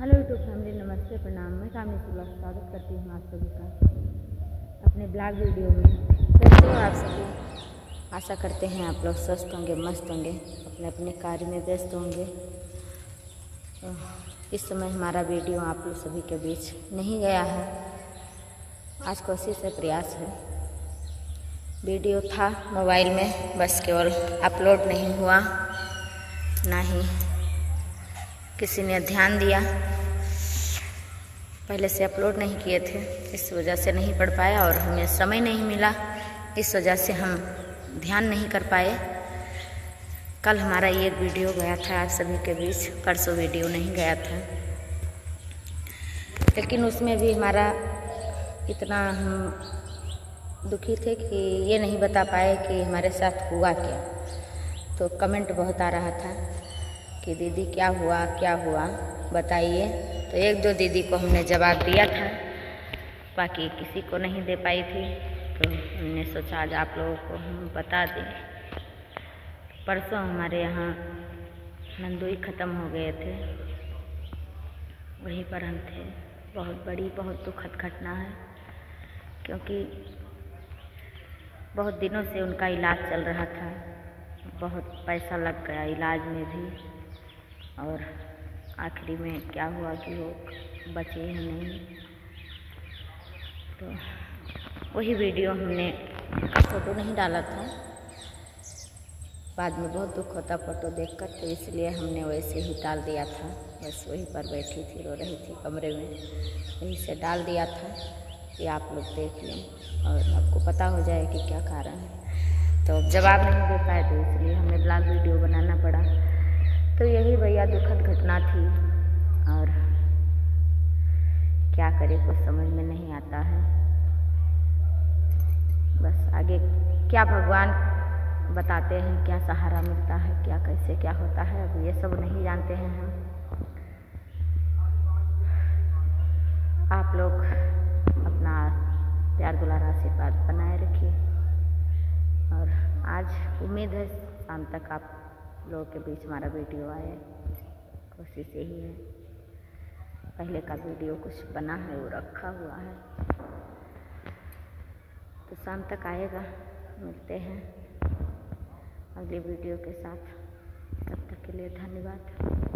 Hello YouTube family, नमस्ते, प्रणाम। मैं कामनी सुबह स्वागत करती हूँ आप सभी का अपने ब्लॉग वीडियो में। कैसे हो आप सभी? आशा करते हैं आप लोग स्वस्थ होंगे, मस्त होंगे, अपने अपने कार्य में व्यस्त होंगे। तो इस समय हमारा वीडियो आप लोग सभी के बीच नहीं गया है। आज कोशिश है, प्रयास है। वीडियो था मोबाइल में, बस केवल अपलोड नहीं हुआ, ना ही किसी ने ध्यान दिया। पहले से अपलोड नहीं किए थे, इस वजह से नहीं पढ़ पाया और हमें समय नहीं मिला, इस वजह से हम ध्यान नहीं कर पाए। कल हमारा ये वीडियो गया था आप सभी के बीच, परसों वीडियो नहीं गया था, लेकिन उसमें भी हमारा इतना हम दुखी थे कि ये नहीं बता पाए कि हमारे साथ हुआ क्या। तो कमेंट बहुत आ रहा था कि दीदी क्या हुआ बताइए। तो एक दो दीदी को हमने जवाब दिया था, बाकी किसी को नहीं दे पाई थी। तो हमने सोचा आज आप लोगों को हम बता दें। परसों हमारे यहाँ नंदोई ख़त्म हो गए थे, वहीं पर हम थे। बहुत बड़ी, बहुत दुखद घटना है, क्योंकि बहुत दिनों से उनका इलाज चल रहा था, बहुत पैसा लग गया इलाज में भी, और आखिरी में क्या हुआ कि वो बचे ही नहीं। तो वही वीडियो हमने फ़ोटो नहीं डाला था, बाद में बहुत दुख होता फ़ोटो देखकर, तो इसलिए हमने वैसे ही डाल दिया था। बस वहीं पर बैठी थी, रो रही थी कमरे में, वहीं से डाल दिया था कि आप लोग देख लें और आपको पता हो जाए कि क्या कारण है। तो जवाब नहीं दे पाए, तो इसलिए हमें ब्लॉग वीडियो बनाना पड़ा। तो यही भैया दुखद घटना थी, और क्या करें कुछ समझ में नहीं आता है। बस आगे क्या भगवान बताते हैं, क्या सहारा मिलता है, क्या कैसे क्या होता है, अब ये सब नहीं जानते हैं हम। आप लोग अपना प्यार दुलार आशीर्वाद बनाए रखिए, और आज उम्मीद है शाम तक आप लोगों के बीच हमारा वीडियो आए। कोशिश यही है। पहले का वीडियो कुछ बना है, वो रखा हुआ है, तो शाम तक आएगा। मिलते हैं अगले वीडियो के साथ, तब तक के लिए धन्यवाद।